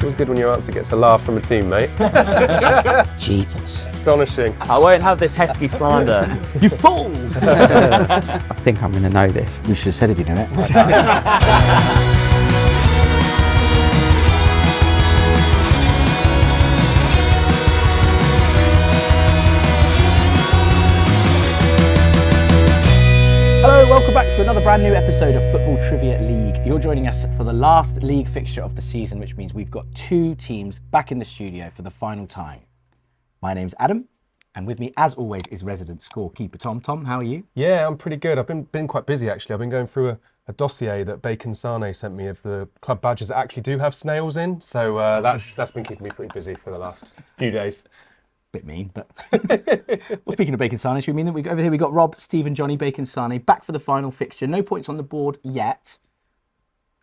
always good when your answer gets a laugh from a teammate. Jeepers. Astonishing. I won't have this Heskey slander. You fools! I think I'm going to know this. You should have said if you knew it. Hello, welcome back to another brand new episode of Football Trivia League. You're joining us for the last league fixture of the season, which means we've got two teams back in the studio for the final time. My name's Adam, and with me, as always, is resident scorekeeper Tom. Tom, how are you? Yeah, I'm pretty good. I've been quite busy, actually. I've been going through a dossier that Bacon Sané sent me of the club badges that actually do have snails in. So that's been keeping me pretty busy for the last few days. Bit mean, but well, speaking of Bacon Sané, should we mean that over here we got Rob, Steve, and Johnny Bacon Sané back for the final fixture. No points on the board yet.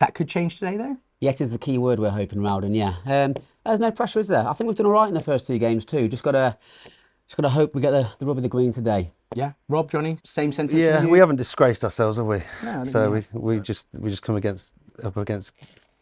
That could change today, though. Yet is the key word we're hoping, Rowden. Yeah. There's no pressure, is there? I think we've done all right in the first two games too. Just gotta hope we get the rub of the green today. Yeah, Rob, Johnny, same sentence. Yeah, we haven't disgraced ourselves, have we? No, so we just come up against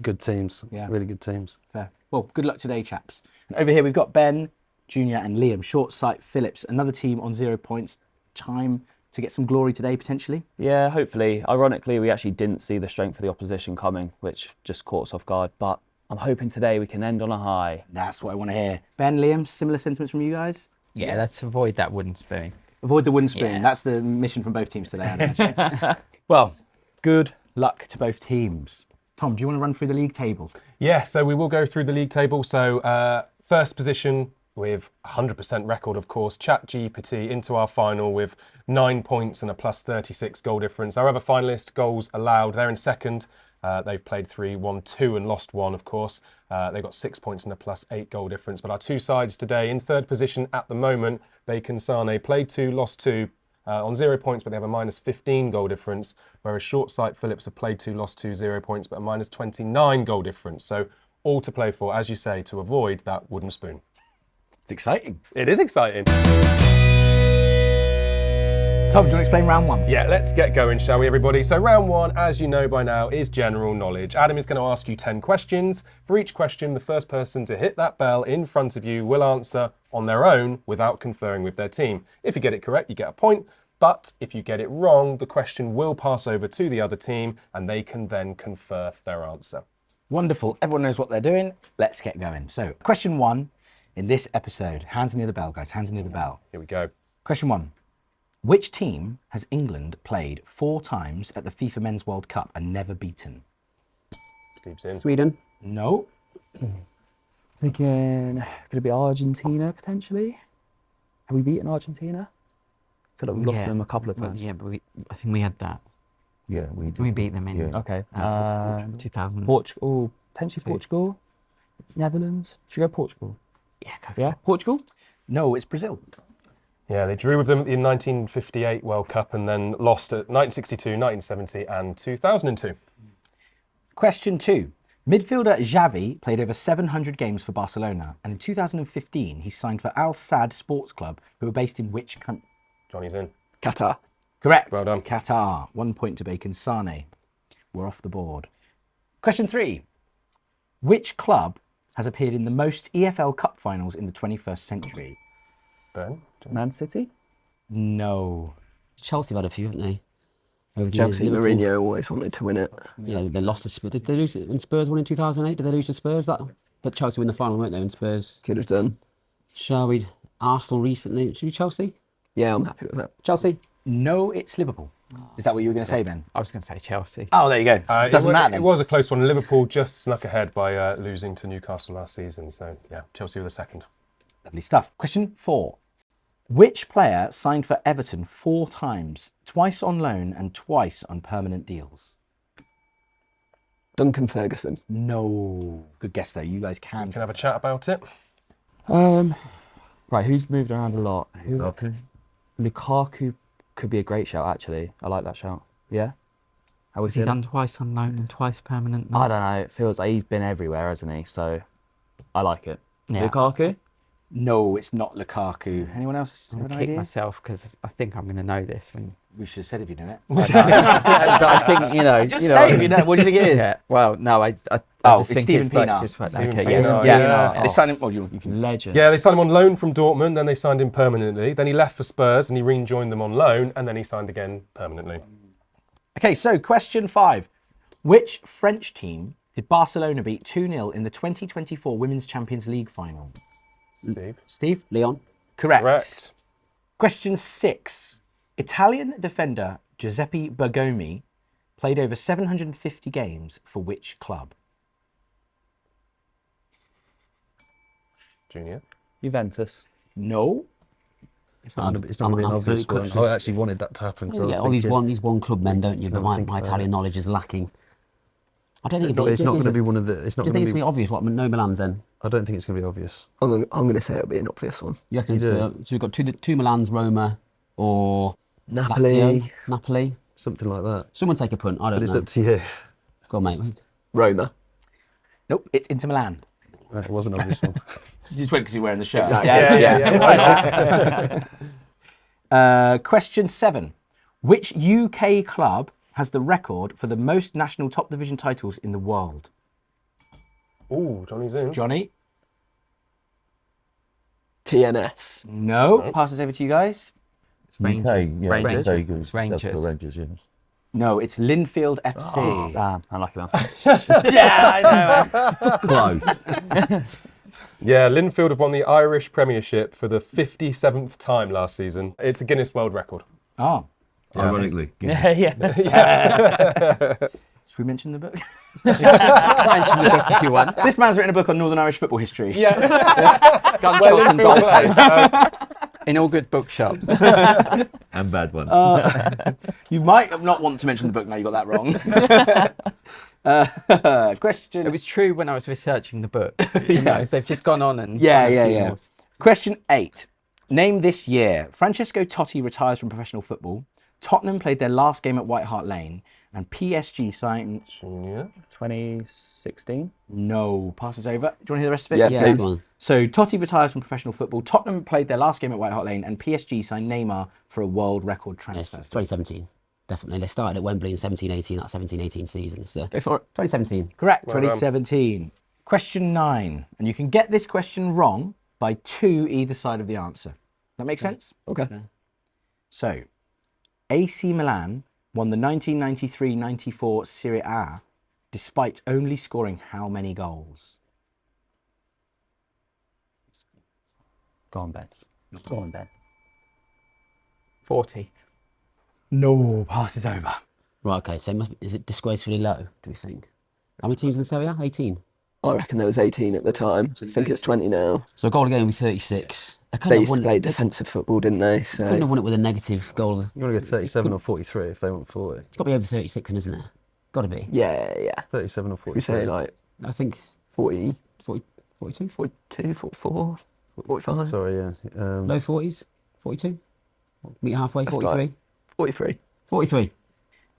good teams. Yeah. Really good teams. Fair. Well, good luck today, chaps. And over here we've got Ben, Junior, and Liam. Short-Sight Phillips, another team on 0 points. Time to get some glory today, potentially. Yeah, hopefully. Ironically, we actually didn't see the strength of the opposition coming, which just caught us off guard. But I'm hoping today we can end on a high. That's what I want to hear. Ben, Liam, similar sentiments from you guys? Yeah, let's avoid that wooden spoon. Avoid the wooden spoon. Yeah. That's the mission from both teams today, I imagine. Well, good luck to both teams. Tom, do you want to run through the league table? Yeah, so we will go through the league table. So first position with 100% record, of course, ChatGPT into our final with 9 points and a plus 36 goal difference. Our other finalist, goals allowed, they're in second. They've played 3, won 2 and lost 1, of course. They've got 6 points and a plus 8 goal difference. But our two sides today in third position at the moment, Bacon Sané played 2, lost 2 on 0 points, but they have a minus 15 goal difference, whereas Short-Sight Phillips have played 2, lost 2, 0 points, but a minus 29 goal difference. So all to play for, as you say, to avoid that wooden spoon. It's exciting. It is exciting. Tom, do you want to explain round one? Yeah, let's get going, shall we, everybody? So round one, as you know by now, is general knowledge. Adam is going to ask you 10 questions. For each question, the first person to hit that bell in front of you will answer on their own without conferring with their team. If you get it correct, you get a point. But if you get it wrong, the question will pass over to the other team and they can then confer their answer. Wonderful. Everyone knows what they're doing. Let's get going. So, question one in this episode. Hands near the bell, guys. Hands near the bell. Here we go. Question one. Which team has England played 4 times at the FIFA Men's World Cup and never beaten? Steve's in. Sweden. No. Thinking, could it be Argentina potentially? Have we beaten Argentina? I feel like we've lost them a couple of Well, times. yeah, but I think we had that. Yeah, we did. We beat them in Okay. 2000. Portugal, potentially Portugal, Netherlands. Should we go Portugal? Yeah, go for Yeah, Portugal. No, it's Brazil. Yeah, they drew with them in 1958 World Cup and then lost at 1962, 1970 and 2002. Question two. Midfielder Xavi played over 700 games for Barcelona, and in 2015 he signed for Al Sadd Sports Club, who are based in which country? Johnny's in. Qatar. Correct. Well done. Qatar. 1 point to Bacon Sané. We're off the board. Question three. Which club has appeared in the most EFL Cup finals in the 21st century? Ben? Man City. No. Chelsea have had a few, haven't they? Over the Chelsea, years. Liverpool- Mourinho always wanted to win it. Yeah, they lost to Spurs. Did they lose it when Spurs won in 2008? Did they lose to Spurs? But Chelsea win the final, weren't they? When Spurs. Could have done. Shall we? Arsenal recently. Should we Chelsea? Yeah, I'm happy with that. Chelsea. No, it's Liverpool. Is that what you were going to say, Ben? I was going to say Chelsea. Oh, there you go. Doesn't matter. It was a close one. Liverpool just snuck ahead by losing to Newcastle last season. So, yeah, Chelsea were the second. Lovely stuff. Question four. Which player signed for Everton 4 times, twice on loan and twice on permanent deals? Duncan Ferguson. No. Good guess, though. You guys can. We can have a chat about it. Right, who's moved around a lot? Lukaku could be a great shout, actually. I like that shout. Yeah? How Was was he he? done twice on loan and twice permanent? I don't know. It feels like he's been everywhere, hasn't he? So I like it. Yeah. Lukaku? No, it's not Lukaku. Anyone else I'm have an gonna kick idea? myself because I think I'm going to know this. When We should have said if you knew it. but I think Just say if you know. What do you think it is? Yeah. Well, no, I Oh, just it's think Steven it's like Pienaar. just like, Steven okay, Pienaar, yeah, yeah. They signed him. Well, you can. Legend. Yeah, they signed him on loan from Dortmund, then they signed him permanently. Then he left for Spurs and he rejoined them on loan, and then he signed again permanently. Okay, so question 5. Which French team did Barcelona beat 2-0 in the 2024 Women's Champions League final? Steve? Leon. Correct. Correct. Question 6. Italian defender Giuseppe Bergomi played over 750 games for which club? Junior. Juventus. No. It's not going to be an obvious one. I actually wanted that to happen. So You get all these one club men, don't you? But my Italian knowledge is lacking. I don't think It's not going to be one of the. It's not Do you going think it's to going to be obvious what no Milan's then? I don't think it's going to be obvious. I'm going to say it'll be an obvious one. You reckon You so we've got two Milans, Roma, or Napoli. Lazio, Napoli. Something like that. Someone take a punt. I don't But it's know. up to you. Go on, mate. Roma. Nope, it's Inter Milan. It was an obvious one. You just went because you're wearing the shirt. Exactly. Yeah. Question 7. Which UK club has the record for the most national top division titles in the world? Ooh, Johnny's in. Johnny? TNS. No. Pass this over to you guys. UK, yeah, Rangers. very good. It's Rangers. That's the Rangers, yes. No, it's Linfield FC. Damn, unlucky man. Close. Yeah, Linfield have won the Irish Premiership for the 57th time last season. It's a Guinness World Record. Oh. Ironically. Yeah. Should we mention the book? Mention the book if you want. This man's written a book on Northern Irish football history. Yeah. Gunshots and Linfield plays. goalposts in all good bookshops. And bad ones. You might not want to mention the book now you got that wrong. Question. It was true when I was researching the book. You know, they've just gone on and Yeah, done a yeah, few yeah. more. Question 8. Name this year. Francesco Totti retires from professional football. Tottenham played their last game at White Hart Lane. And PSG signed... Junior. 2016. No. Pass us over. Do you want to hear the rest of it? Yeah, Yeah, please. go on. So Totti retires from professional football. Tottenham played their last game at White Hart Lane. And PSG signed Neymar for a world record Yes, transfer. it's 2017. Definitely. They started at Wembley in 17-18, that 17-18 season. So Go for it. 2017. Correct. Well done. 2017. Question 9. And you can get this question wrong by 2 either side of the answer. That make sense? Okay. So, AC Milan won the 1993-94 Serie A despite only scoring how many goals? Go on, Ben. Go on, Ben. 40. No, pass it over. Right, okay. So is it disgracefully low, do we think? How many teams in the Serie A? 18. I reckon there was 18 at the time. I think it's 20 now. So a goal a game with 36. They They couldn't have used to won play it. defensive football, didn't they? So Couldn't have won it with a negative goal. You want to go 37 or 43 if they want 40. It's got to be over 36, isn't it? Got to be. yeah. 37 or 43. We say like I think 40, 40, 42, 42, 44, 45, Sorry, yeah. low 40s, 42. Meet halfway, That's 43. 43. 43.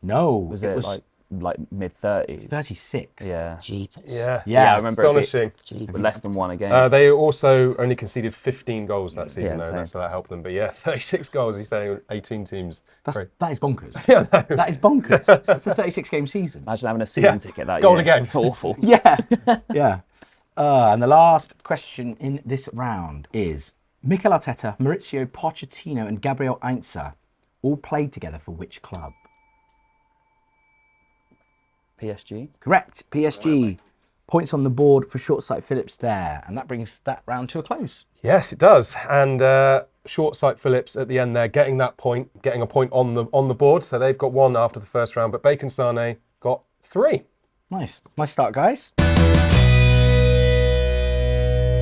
No, Was it like mid 30s? 36. Yeah. Jeepers. Yeah. Yeah, I remember it being- Astonishing. But less than one a game. They also only conceded 15 goals that season, Yeah, though, same. so that helped them. But yeah, 36 goals, he's saying 18 teams. Great. That is bonkers. That is bonkers. It's a 36-game season. Imagine having a season ticket that Goal year. again. Awful. Yeah, yeah. And the last question in this round is, Mikel Arteta, Maurizio Pochettino and Gabriel Heinze all played together for which club? PSG. Correct, PSG. Points on the board for Short-Sight Phillips there. And that brings that round to a close. Yes, it does. And Short-Sight Phillips at the end there, getting a point on the board. So they've got 1 after the first round, but Bacon Sané got 3. Nice. Nice start, guys.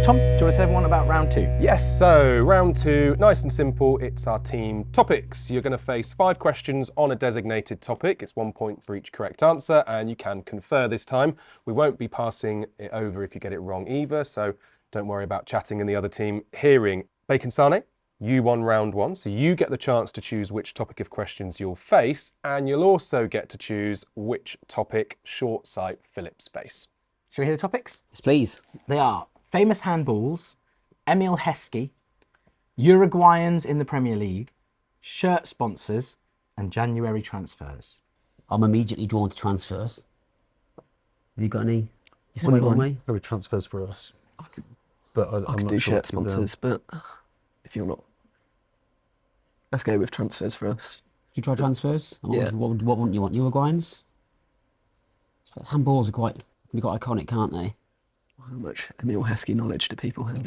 Tom, do you want to tell everyone about round 2? Yes, so round 2, nice and simple. It's our team topics. You're going to face 5 questions on a designated topic. It's 1 point for each correct answer, and you can confer this time. We won't be passing it over if you get it wrong either, so don't worry about chatting and the other team hearing. Bacon Sané, you won round 1, so you get the chance to choose which topic of questions you'll face, and you'll also get to choose which topic Short-Sight Phillips face. Shall we hear the topics? Yes, please. They are famous handballs, Emile Heskey, Uruguayans in the Premier League, shirt sponsors, and January transfers. I'm immediately drawn to transfers. Have you got any? Well, Swing on me. Probably transfers for us. But I I'm could not do sure shirt what to give them. sponsors, but if you're not, let's go with transfers for us. You try transfers? And Yeah. What wouldn't you want? Uruguayans? Handballs are can be quite iconic, can't they? How much Emile Heskey knowledge do people have?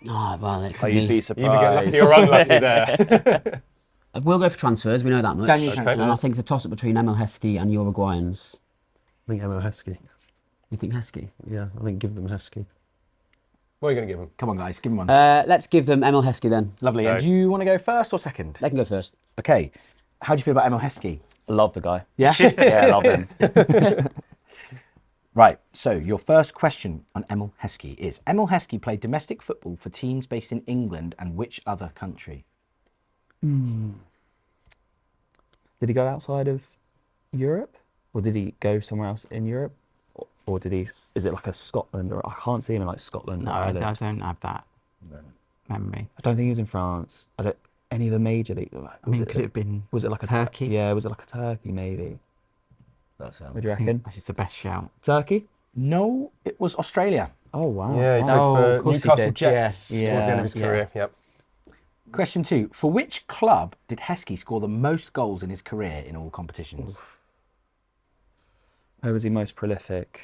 Oh, well, it Oh, could you'd be be. You either get surprised. lucky or unlucky there. We'll go for transfers, we know that much. January Okay. transfers. And I think it's a toss-up between Emile Heskey and Uruguayans. I think Emile Heskey. You think Heskey? Yeah, I think give them Heskey. What are you going to give him? Come on, guys, give him one. Let's give them Emile Heskey then. Lovely. And okay. do you want to go first or second? They can go first. Okay. How do you feel about Emile Heskey? I love the guy. Yeah? Yeah, I love him. Right, so your first question on Emile Heskey is, Emile Heskey played domestic football for teams based in England and which other country? Did he go outside of Europe, or did he go somewhere else in Europe, or did he? Is it like a Scotland? Or I can't see him in like Scotland. No, or I Ireland. don't have that memory. I don't think he was in France. I don't any of the major league. I mean, could it have been Was it like a Turkey? Yeah, was it like a Turkey maybe? That sounds. What do you I think reckon? That's just the best shout. Turkey? No, it was Australia. Oh wow. Yeah, he played Oh, of for course he Newcastle did. Jets Yeah, towards the end of his yeah. career. Yep. Question 2. For which club did Heskey score the most goals in his career in all competitions? Where was he most prolific?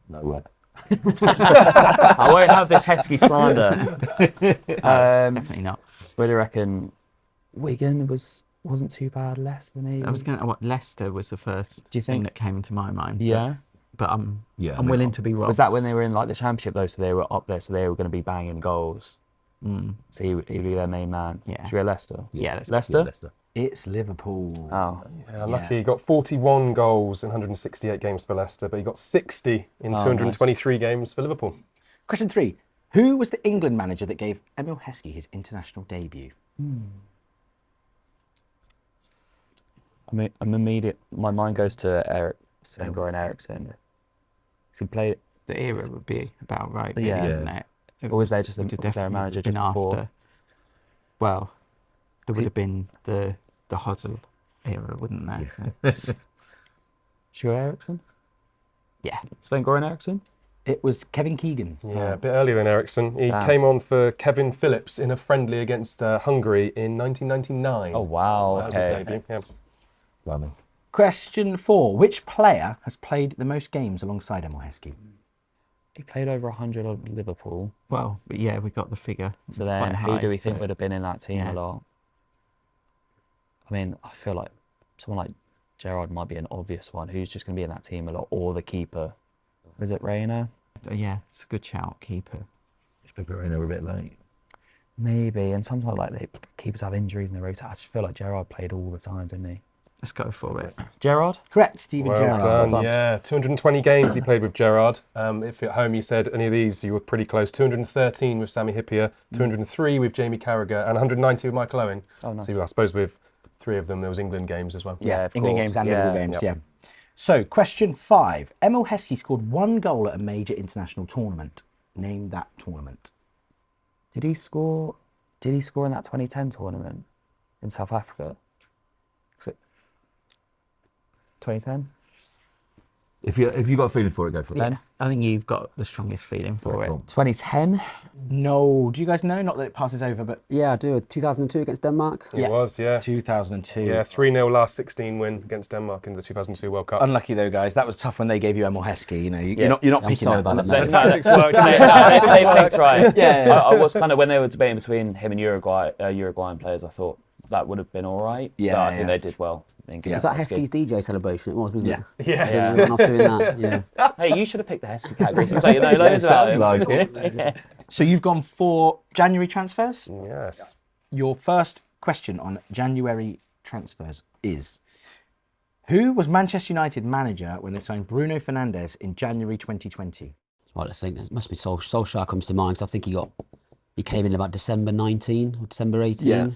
Nowhere. I won't have this Heskey slander. Definitely not. Where do you reckon? Wigan wasn't too bad. Leicester maybe. I was going to. Leicester was the first Do you thing think- that came into my mind. Yeah. But I'm Yeah, I'm they willing are. to be wrong. Was that when they were in like the championship though? So they were up there, so they were going to be banging goals. Mm. So he'd be their main man. Yeah. Should we go Leicester? Yeah, let's Leicester. Leicester. It's Liverpool. Oh, Yeah, lucky. He got 41 goals in 168 games for Leicester, but he got 60 in Oh, 223 games for Liverpool. Question 3. Who was the England manager that gave Emile Heskey his international debut? I'm immediate. My mind goes to Sven-Goran Eriksson. So he played. the era would be about right. Really, Yeah. wouldn't it? Or was there just Would have was there a definitely manager been just before? after. Well, there See- would have been the Hoddle era, wouldn't there? Should we go Eriksson? Yeah. Sven-Goran Eriksson? It was Kevin Keegan. Yeah, a bit earlier than Ericsson. He Damn. came on for Kevin Phillips in a friendly against Hungary in 1999. Oh wow. That was his Okay. debut. Yeah. Blimey. Question 4. Which player has played the most games alongside Emile Heskey? He played over 100 on Liverpool. Well, but yeah, we got the figure. So It's then, quite who high, do we think so- would have been in that team yeah. a lot? I mean, I feel like someone like Gerrard might be an obvious one. Who's just going to be in that team a lot? Or the keeper? Is it Reina? Yeah, it's a good shout, keeper. Just pick in a bit late. Maybe. And sometimes like the keepers have injuries in the rotation. I just feel like Gerrard played all the time, didn't he? Let's go for it. Gerrard? Correct, Stephen Well Gerrard. done. done. Yeah, 220 games he played with Gerrard. If at home you said any of these, you were pretty close. 213 with Sami Hyypiä, 203 with Jamie Carragher, and 190 with Michael Owen. Oh, nice. So I suppose with 3 of them, there was England games as well. Yeah, of England course, games and yeah. Liverpool games, Yep. yeah. So, question 5. Emile Heskey scored 1 goal at a major international tournament. Name that tournament. Did he score in that 2010 tournament in South Africa? 2010? If you got a feeling for it, go for it. Ben? I think you've got the strongest feeling for it. Cool. 2010? No, do you guys know? Not that it passes over, but Yeah, I do. 2002 against Denmark. It Yeah. was, yeah. 2002. Yeah, 3-0 last 16 win against Denmark in the 2002 World Cup. Unlucky though, guys. That was tough when they gave you Emile Heskey. You know, Yeah. you're not I'm picking sorry that. about one. that, The mate. tactics worked. They picked right. Yeah. I was kind of, when they were debating between him and Uruguayan players, I thought that would have been all right. Yeah, But I yeah. think they did well. Was that Heskey's DJ celebration? It was, wasn't Yeah. it? Yes. Yeah, we went off doing that. Yeah. Hey, you should have picked the Heskey category. Seems like you know loads about him. Like it. So you've gone for January transfers? Yes. Your first question on January transfers is, who was Manchester United manager when they signed Bruno Fernandes in January 2020? Well, let's think. It must be Solskjaer comes to mind because I think he came in about December 19 or December 18. Yeah.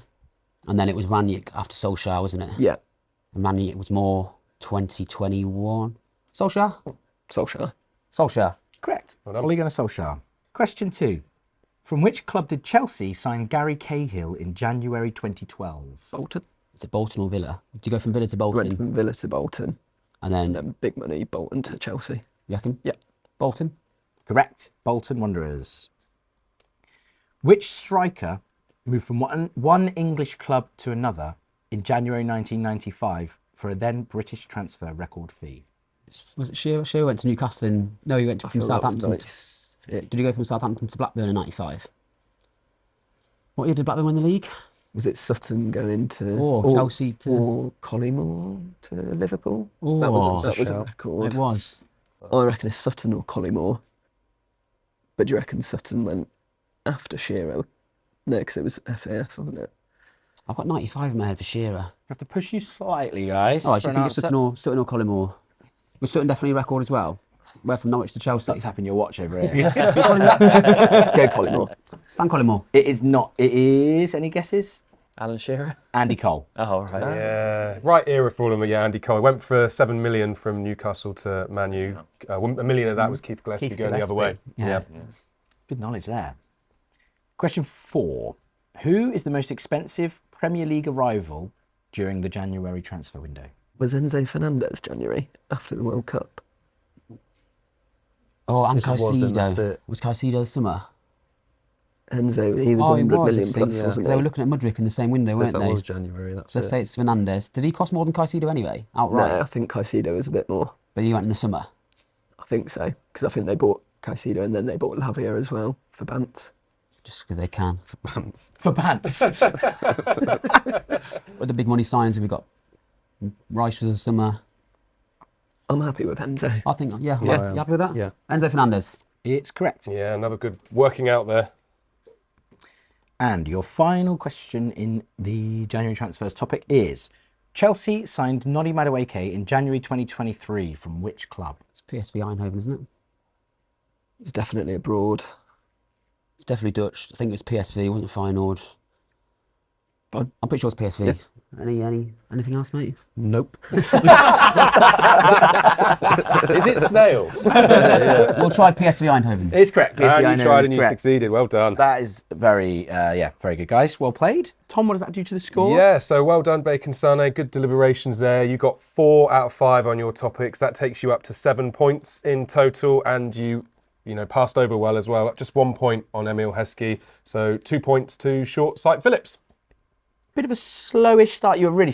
And then it was Ranić after Solskjaer, wasn't it? Yeah, And Ranić was more 2021. Solskjaer? Solskjaer. Solskjaer. Correct. Well done. Ole Gunnar Solskjaer. Question 2. From which club did Chelsea sign Gary Cahill in January 2012? Bolton. Is it Bolton or Villa? Did you go from Villa to Went Bolton? from Villa to Bolton. And then, And then big money, Bolton to Chelsea. you reckon? Yeah. Bolton? Correct. Bolton Wanderers. Which striker moved from one English club to another in January 1995 for a then British transfer record fee? Was it Shearer? Shearer went to Newcastle in... No, he went I from feel that was Southampton. 96. Did he go from Southampton to Blackburn in 95? What year did Blackburn win the league? Was it Sutton going to... Or Chelsea to... Or Collymore to Liverpool? Oh, that was a it record. was. I reckon it's Sutton or Collymore. But do you reckon Sutton went after Shearer? No, because it was SAS, wasn't it? I've got 95 in my head for Shearer. I have to push you slightly, guys. Oh, I for should an think it's answer. Sutton or Collymore. Was Sutton definitely a record as well? Where from Norwich to Chelsea? Stop tapping your watch over here. Go Collymore. Stan Collymore. It is not. It is. Any guesses? Alan Shearer. Andy Cole. Oh, right. Yeah, right era for them. Yeah, Andy Cole went for 7 million from Newcastle to Man U. $1 million of that was Keith Gillespie Keith going the other way. Gillespie. Yeah. Good knowledge there. Question 4. Who is the most expensive Premier League arrival during the January transfer window? Was Enzo Fernandez January after the World Cup? Oh, and If it was, then that's Caicedo. it. Was Caicedo summer? Enzo, he was Oh, he 100 was, million I think, plus, because wasn't they he? were looking at Mudryk in the same window, If weren't that they? was January, that's So let's it. say it's Fernandez. Did he cost more than Caicedo anyway, No, outright? I think Caicedo was a bit more. But he went in the summer. I think so. Because I think they bought Caicedo and then they bought Lavia as well for Bant. Just because they can. For Bants. What the big money signings have we got? Rice was the summer. I'm happy with Enzo. I think, yeah. Yeah, I You am. happy with that? Yeah. Enzo Fernandez. It's correct. Yeah, another good working out there. And your final question in the January transfers topic is: Chelsea signed Noni Madueke in January 2023 from which club? It's PSV Eindhoven, isn't it? He's definitely abroad. It's definitely Dutch. I think it was PSV, wasn't Feyenoord. Fine. I'm pretty sure it's PSV. Anything else, mate? Nope. Is it Snail? We'll try PSV Eindhoven. It's correct. PSV And Eindhoven you tried is and you correct. succeeded. Well done. That is very, very good, guys. Well played. Tom, what does that do to the scores? Yeah, so well done, Bacon Sané. Good deliberations there. You got 4 out of 5 on your topics. That takes you up to 7 points in total, and you passed over well as well. Just 1 point on Emile Heskey. So 2 points to Short-Sight Phillips. Bit of a slowish start. You were really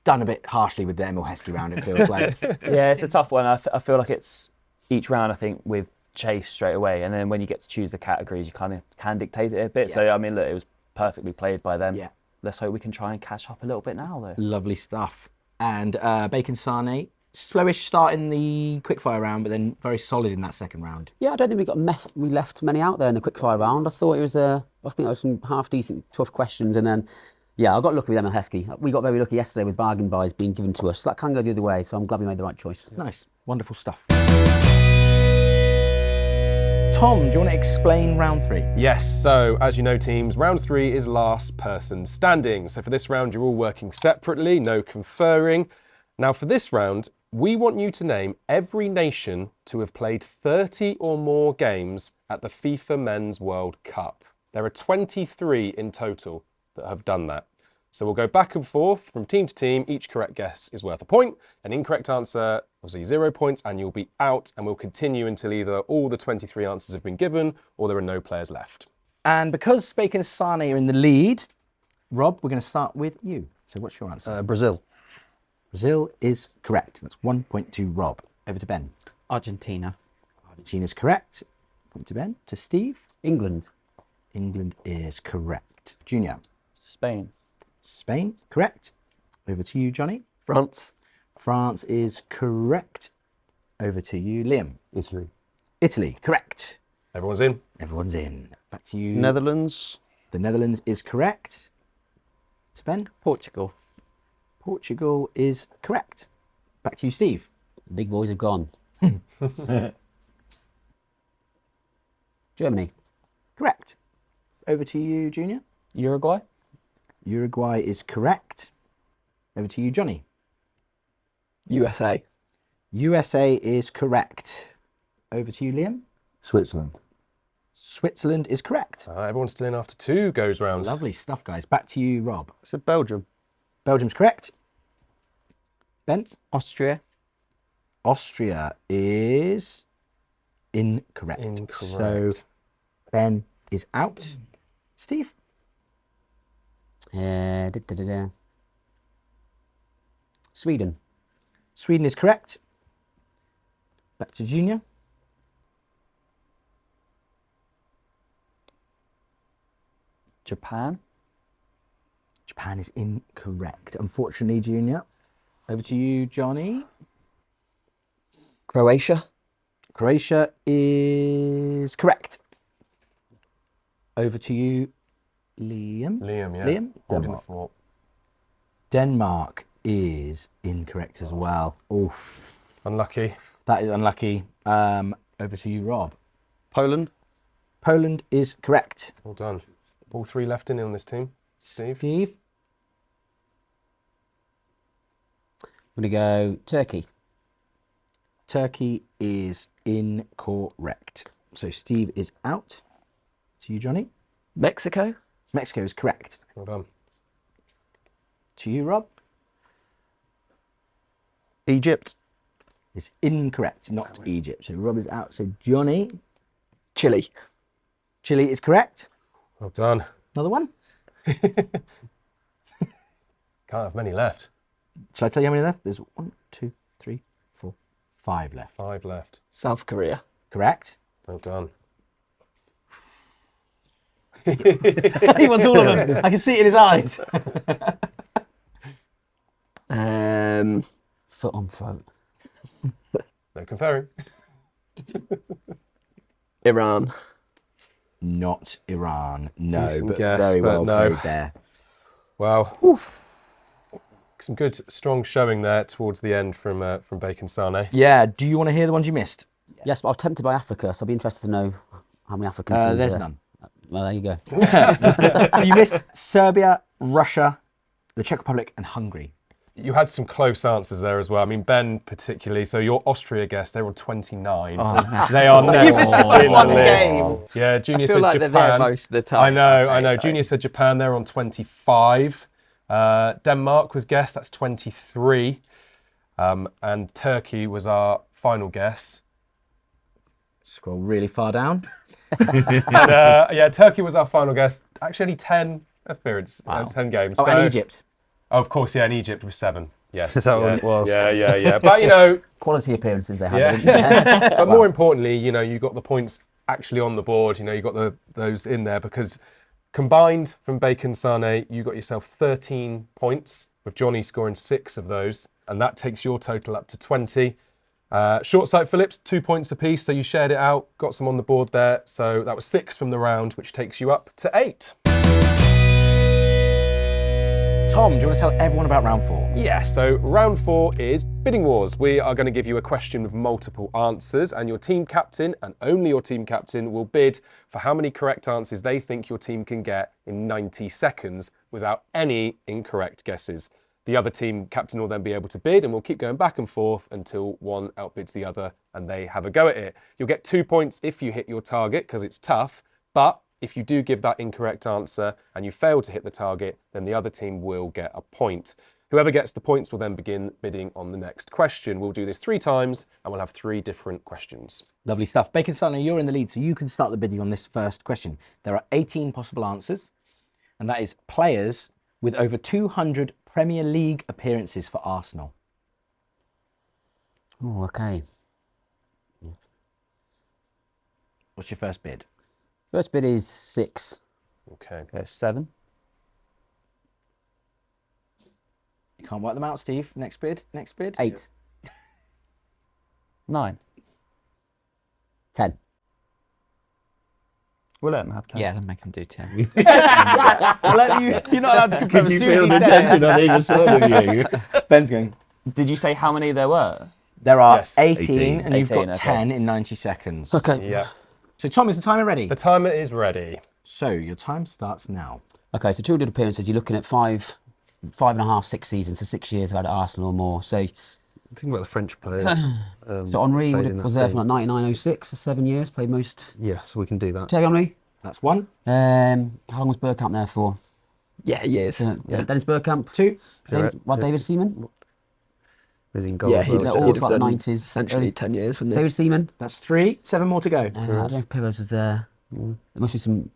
done a bit harshly with the Emile Heskey round, it feels like. Yeah, it's a tough one. I feel like it's each round, I think, with chase straight away. And then when you get to choose the categories, you kind of can dictate it a bit. Yeah. So, I mean, look, it was perfectly played by them. Yeah. Let's hope we can try and catch up a little bit now, though. Lovely stuff. And Bacon Sané, slowish start in the quickfire round, but then very solid in that second round. Yeah, I don't think we left many out there in the quickfire round. I thought it was some half decent, tough questions, and then yeah, I got lucky with Emile Heskey. We got very lucky yesterday with bargain buys being given to us. That can go the other way, so I'm glad we made the right choice. Nice, wonderful stuff. Tom, do you want to explain round 3? Yes, so as you know, teams, round 3 is last person standing. So for this round, you're all working separately, no conferring. Now for this round, we want you to name every nation to have played 30 or more games at the FIFA Men's World Cup. There are 23 in total that have done that. So we'll go back and forth from team to team. Each correct guess is worth a point. An incorrect answer, obviously 0 points, and you'll be out. And we'll continue until either all the 23 answers have been given or there are no players left. And because Bacon Sané are in the lead, Rob, we're going to start with you. So what's your answer? Brazil. Brazil is correct. That's 1 point to Rob. Over to Ben. Argentina. Argentina's correct. Point to Ben. To Steve. England. England is correct. Junior. Spain. Spain, correct. Over to you, Johnny. France. France is correct. Over to you, Liam. Italy. Italy, correct. Everyone's in. Everyone's in. Back to you. Netherlands. The Netherlands is correct. To Ben. Portugal. Portugal is correct. Back to you, Steve. The big boys have gone. Germany. Correct. Over to you, Junior. Uruguay. Uruguay is correct. Over to you, Johnny. USA. USA is correct. Over to you, Liam. Switzerland. Switzerland is correct. Everyone's still in after 2 goes rounds. Lovely stuff, guys. Back to you, Rob. I said Belgium. Belgium's correct. Ben? Austria. Austria is incorrect. Incorrect. So Ben is out. Steve? Sweden. Sweden is correct. Back to Junior. Japan. Japan is incorrect. Unfortunately, Junior. Over to you, Johnny. Croatia. Croatia is correct. Over to you, Liam. Liam, yeah. Liam? Holding the fort. Denmark is incorrect as well. Oh, Unlucky. that is unlucky. Over to you, Rob. Poland. Poland is correct. Well done. All 3 left in on this team. Steve? Steve? I'm going to go Turkey. Turkey is incorrect. So Steve is out. To you, Johnny. Mexico. Mexico is correct. Well done. To you, Rob. Egypt. Is incorrect, not Egypt. So Rob is out. So Johnny. Chile. Chile is correct. Well done. Another one. Can't have many left. Shall I tell you how many left? There's 1, 2, 3, 4, 5 left. 5 left. South Korea. Correct. Well done. He wants all of them. I can see it in his eyes. Foot on throat. No conferring. Iran. Not Iran. No, Decent but guess, very but well no. played there. Wow. Some good, strong showing there towards the end from Bacon Sané. Yeah. Do you want to hear the ones you missed? Yes, but I was tempted by Africa, so I'd be interested to know how many African teams There's there. none. Well, there you go. So you missed Serbia, Russia, the Czech Republic, and Hungary. You had some close answers there as well. I mean, Ben particularly. So your Austria guest, they were on 29. They are next in the one list. game. Yeah, Junior I feel said like Japan. they're there most of the time. I know. Junior said Japan. They're on 25. Denmark was guessed. That's 23. And Turkey was our final guess. Scroll really far down. Yeah, Turkey was our final guess. Actually, only 10 appearances, 10 games. Oh, and Egypt. Oh, of course, yeah, and Egypt was 7. Yes. Is that yeah, what it was? Yeah. But, you know, Quality appearances they had. yeah. didn't they? But more importantly, you know, you got the points actually on the board. You know, you got those in there because combined from Bacon Sané, you got yourself 13 points, with Johnny scoring 6 of those, and that takes your total up to 20. Short-Sight Phillips, 2 points apiece, so you shared it out, got some on the board there. So that was 6 from the round, which takes you up to 8. Tom, do you want to tell everyone about round 4? Yeah, so round 4 is Bidding Wars. We are going to give you a question with multiple answers, and your team captain, and only your team captain, will bid for how many correct answers they think your team can get in 90 seconds without any incorrect guesses. The other team captain will then be able to bid, and we'll keep going back and forth until one outbids the other and they have a go at it. You'll get 2 points if you hit your target because it's tough, but if you do give that incorrect answer and you fail to hit the target, then the other team will get a point. Whoever gets the points will then begin bidding on the next question. We'll do this 3 times and we'll have 3 different questions. Lovely stuff. Bacon Sané, you're in the lead, so you can start the bidding on this first question. There are 18 possible answers, and that is players with over 200 Premier League appearances for Arsenal. Oh, okay. What's your first bid? First bid is 6. Okay. Okay, 7. You can't work them out, Steve. Next bid. 8. 9. 10. We'll let them have 10. Yeah, let make them do 10. I'll let you. You're not allowed to confirm as soon as he said it. on either side of you? Ben's going. Did you say how many there were? There are Yes. 18, and you've 18, got okay. 10 in 90 seconds. Okay. Yeah. So, Tom, is the timer ready? The timer is ready. So, your time starts now. Okay, so 200 appearances, you're looking at 5.5, 6 seasons, so 6 years I've had at Arsenal or more. So Think about the French players. So Henri played in that was there from team. like 1906, so 7 years, played most. Yeah, so we can do that. Thierry Henry. That's one. How long was Bergkamp there for? Yeah, years. Dennis Bergkamp. 2. David Seaman. Was he in goal Yeah, as he's well? all he'd throughout have the done 90s, essentially early- 10 years, wouldn't he? David Seaman. That's 3. 7 more to go. I don't know if Pires was there. There must be some.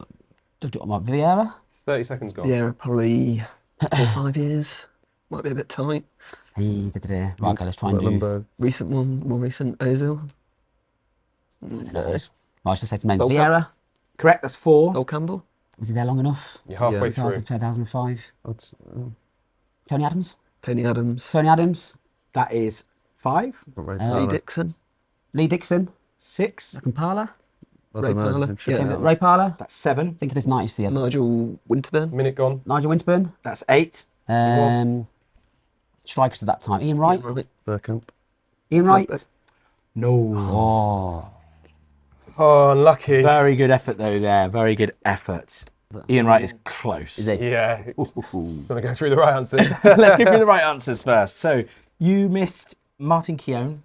Vieira. 30 seconds gone. Yeah, probably 4 or 5 years. Might be a bit tight. Right, okay, let's try and do. Lundberg. Recent one, more recent. Ozil. Right, I should say to men. Volker. Vieira. Correct, that's 4. Sol Campbell. Was he there long enough? You're halfway Yeah. through. 2005. Odds- Tony Adams. Tony Adams. Tony Adams. That is 5. not Ray Lee Lee Parlour. Dixon. Lee Dixon. 6. Kampala. I Ray don't know. Parlour. I'm sure Yeah. Was it that- Ray Parlour? That's 7. Think of this 90s here. Nigel Winterburn. Minute gone. Nigel Winterburn. That's 8. Strikers at that time. Ian Wright. Robert. Bergkamp. Ian Wright. No. Oh. Oh, unlucky. Very good effort though there. Very good effort. Ian Wright is close. Is he? Yeah. Want to go through the right answers? Let's go through the right answers first. So you missed Martin Keown,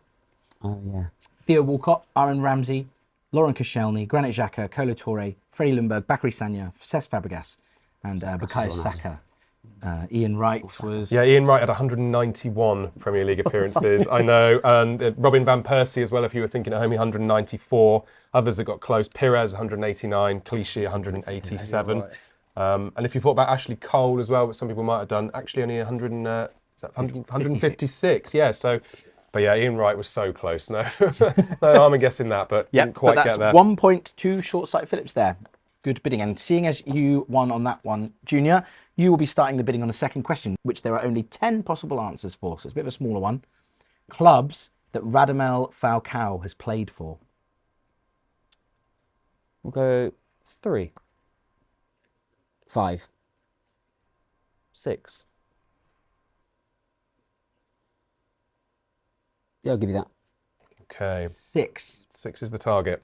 Oh yeah. Theo Walcott, Aaron Ramsey, Lauren Koscielny, Granit Xhaka, Kolo Touré, Freddie Ljungberg, Bakary Sagna, Cesc Fabregas, and Bukayo Saka. Ian Wright was... Yeah, Ian Wright had 191 Premier League appearances, I know. And Robin Van Persie as well, if you were thinking at home, 194. Others that got close, Pires 189, Clichy 187. And if you thought about Ashley Cole as well, which some people might have done, actually only 156. Yeah, so... But yeah, Ian Wright was so close. No, no harm in guessing that, but Yeah, didn't quite but get that's there. 1 point to Short-Sight Phillips there. Good bidding. And seeing as you won on that one, Junior, you will be starting the bidding on the second question, which there are only 10 possible answers for. So it's a bit of a smaller one. Clubs that Radamel Falcao has played for. We'll go 3, 5. 6. Yeah, I'll give you that. Okay, 6. 6 is the target.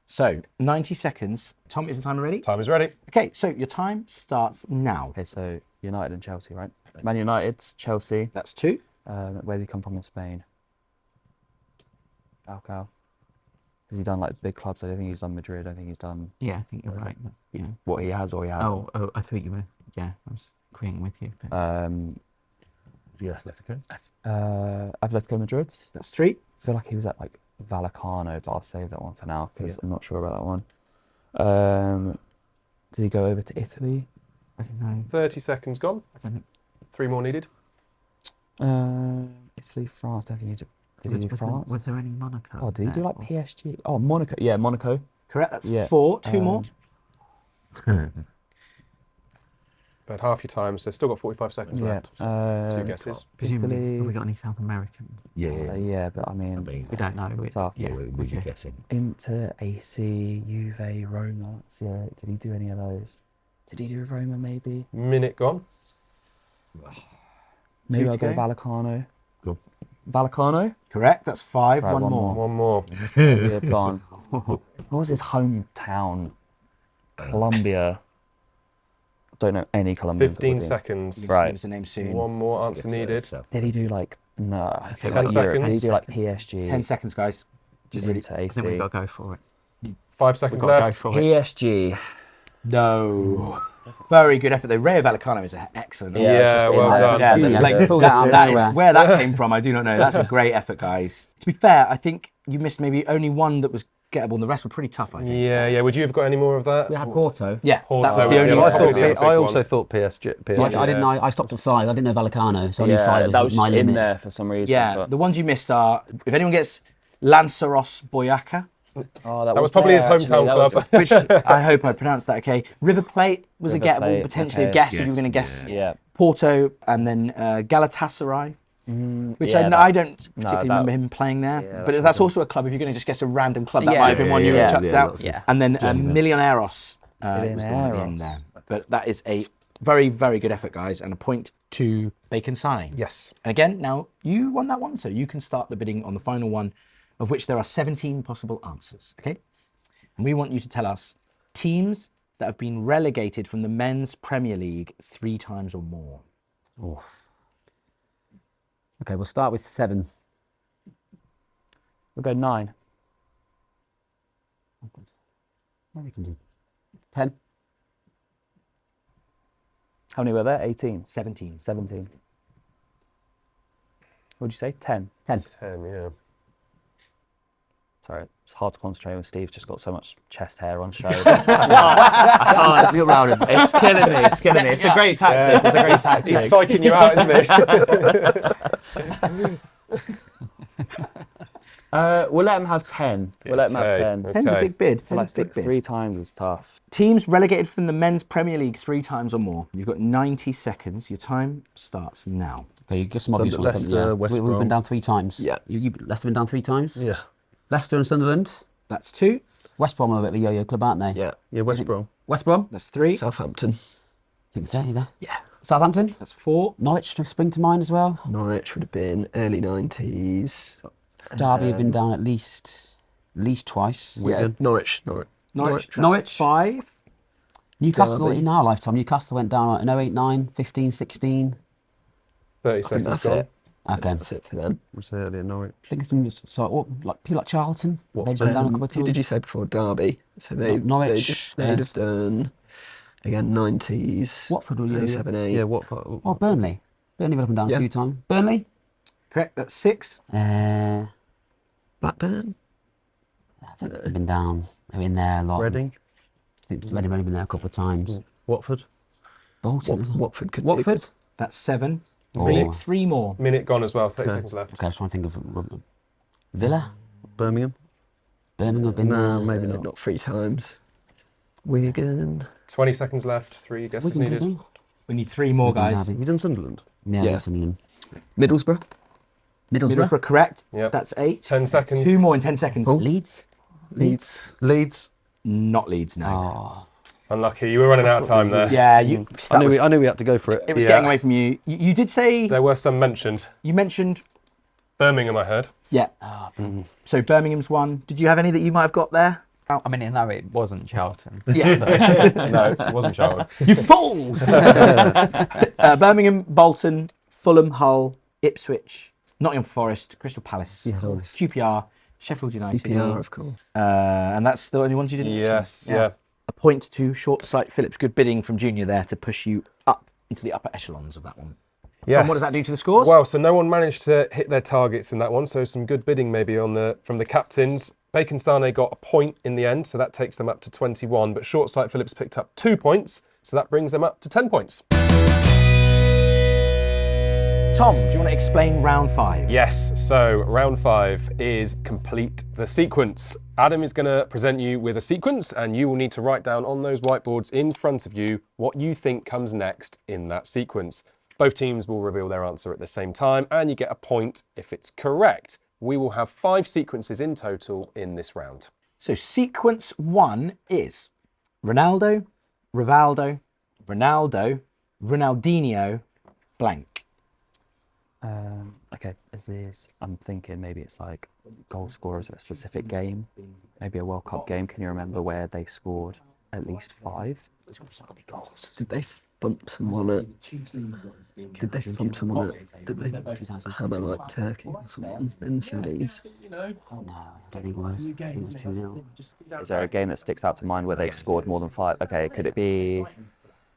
So 90 seconds. Tom, is the timer ready? Time is ready. Okay, so your time starts now. Okay, so United and Chelsea, right? Man United, Chelsea. That's 2. Where did he come from in Spain? Falcao. Has he done like big clubs? I don't think he's done Madrid. I don't think he's done Yeah, I think you're right. Yeah. what he has or he has. Oh, I thought you were. Yeah, I was agreeing with you. The Atletico. Atletico Madrid. That's 3. I feel like he was at like Vallecano, but I'll save that one for now because I'm not sure about that one. Did he go over to Italy? I don't know. 30 seconds gone. I don't know. 3 more needed. Italy, France. Don't think he did. Did he do France? Was there any Monaco? Oh, did he do like there? PSG? Oh, Monaco. Yeah, Monaco. Correct, that's Yeah. 4. 2 more. But half your time, so still got 45 seconds Yeah. left. 2 guesses. Presumably, Italy. have we got any South American? Yeah, but I mean, We don't know. it's after. Yeah, we'll be guessing. Inter, AC, Juve, Roma. Yeah, did he do any of those? Did he do Roma maybe? Minute gone. Maybe Two I'll to go go. Vallecano. Go. Vallecano? Correct, that's 5. Right, one one more. One more. We have gone. What was his hometown? Colombia. Don't know any Colombian 15 football teams. seconds. Right. Give us a name soon. One more answer needed. Did he do like no? 10 Like Europe. Did he seconds. do like PSG? 10 seconds, guys. Just into I think we've AC. got to go for it. 5 seconds We've got to go left. for it. PSG. No. Very good effort though. Rayo Vallecano is an excellent. Yeah, it's just well in done. there. Yeah, Yeah, like, pull that out of that nowhere. is where that came from. I do not know. That's a great effort, guys. To be fair, I think you missed maybe only one that was gettable, and the rest were pretty tough. I think. Yeah. Would you have got any more of that? We had Porto. Yeah, Porto that was was the the only other one. top. Probably the big I one. also thought PSG. Yeah, I didn't know. I stopped at 5. I didn't know Vallecano, so I knew Yeah, 5 that was was my just in limit. there for some reason. Yeah, but- the ones you missed are if anyone gets Lanceros Boyacá, Oh, That was probably his there, actually. hometown That was- club. which I hope I pronounced that okay. River Plate was a River gettable, Plate, potentially a okay. guess if you were going to guess Yeah. Porto, and then Galatasaray, which yeah, I don't particularly that- remember him playing there. Yeah, but that's that's also a club. If you're going to just guess a random club, that Yeah. might have been one you Yeah. chucked Yeah, out. that's Yeah. And then Genuine. Millonarios was the one at the end Millonarios. there. But that is a very, very good effort, guys, and a point to Bacon Sané. Yes. And again, now you won that one, so you can start the bidding on the final one, of which there are 17 possible answers. Okay, and we want you to tell us teams that have been relegated from the men's Premier League 3 times or more. Okay, we'll start with 7. We'll go 9. Yeah, we can do 10. How many were there? 18. 17. 17. What'd you say? 10. 10. 10, yeah. Sorry, it's hard to concentrate when Steve's just got so much chest hair on show. Set me around him. It's killing me. It's killing me. It's a great tactic. It's a great tactic. He's psyching you out, isn't he? We'll let him have 10. We'll let him have Okay. 10. 10's a Okay. big bid. 10's Like a big bid. 3 times is tough. Teams relegated from the Men's Premier League 3 times or more. You've got 90 seconds. Your time starts now. Okay, you get some obvious ones. haven't you? Leicester, West We've been Brom. down 3 times. Yeah. Leicester been down 3 times. Yeah. Leicester and Sunderland. That's 2. West Brom are a bit of a yo-yo club, aren't they? Yeah. Yeah, West Brom. West Brom. That's 3. Southampton. I think so, there. Yeah. Southampton. That's 4. Norwich spring to mind as well. Norwich would have been early 90s. Derby have been down at least twice. Yeah, Norwich. Norwich. Norwich. 5. Newcastle Derby. in our lifetime. Newcastle went down in 08, 9, 15, 16. 30 seconds That's gone. it. Okay. That's it for them. Was earlier Norwich. I think it's some like people like Charlton. They've been down a couple of Who times. did you say before? Derby. So they Norwich, they'd have done again 90s. Watford will you? 7, 8. Yeah, what? Oh, Burnley. Burnley have up and down Yeah. a few times. Burnley. Correct. That's 6. Blackburn. I think they've been down. They're in there a lot. Reading. I think Reading have only been there a couple of times. Watford. Bolton. isn't it? Watford could Watford. That's 7. Oh. 3 more. Minute gone as well, 30 seconds left. Okay, I was trying to think of Villa. Birmingham. Birmingham have been No, there. maybe Be not. not 3 times. Wigan. 20 seconds left, 3 guesses Wigan, needed. We need 3 more, Wigan guys. Derby. Have you done Sunderland? Yeah, Yeah. Sunderland. Middlesbrough. Middlesbrough. Middlesbrough, correct. Yep. That's 8. 10 seconds. 2 more in 10 seconds. Leeds. Leeds. Leeds. Not Leeds, no. Oh, Unlucky, you were running out of time there. Yeah, you. I knew we had to go for it. It was Yeah. getting away from you. You did say There were some mentioned. you mentioned. Birmingham, I heard. Yeah. So Birmingham's 1. Did you have any that you might have got there? I mean, no, it wasn't Charlton. Yeah. No, it wasn't Charlton. You fools! Birmingham, Bolton, Fulham, Hull, Ipswich, Nottingham Forest, Crystal Palace, Yeah, those. QPR, Sheffield United. PPR, of course. And that's the only ones you didn't mention? Yes, yeah. A point to Short-Sight Phillips. Good bidding from Junior there to push you up into the upper echelons of that one. Yes. And what does that do to the scores? Well, so no one managed to hit their targets in that one, so some good bidding maybe from the captains. Bacon Sané got a point in the end, so that takes them up to 21, but Short-Sight Phillips picked up 2 points, so that brings them up to 10 points. Tom, do you want to explain round 5? Yes, so round 5 is complete the sequence. Adam is going to present you with a sequence, and you will need to write down on those whiteboards in front of you what you think comes next in that sequence. Both teams will reveal their answer at the same time, and you get a point if it's correct. We will have 5 sequences in total in this round. So sequence 1 is Ronaldo, Rivaldo, Ronaldo, Ronaldinho, blank. Okay, I'm thinking maybe it's like goal scorers of a specific game, maybe a World Cup game. Can you remember where they scored at least 5? Did they thump someone at? Did they thump someone at? Did they hammer like Turkey or something in the series? no, I don't think it was. I think it was 2-0. Is there a game that sticks out to mind where they've scored more than 5? Okay, could it be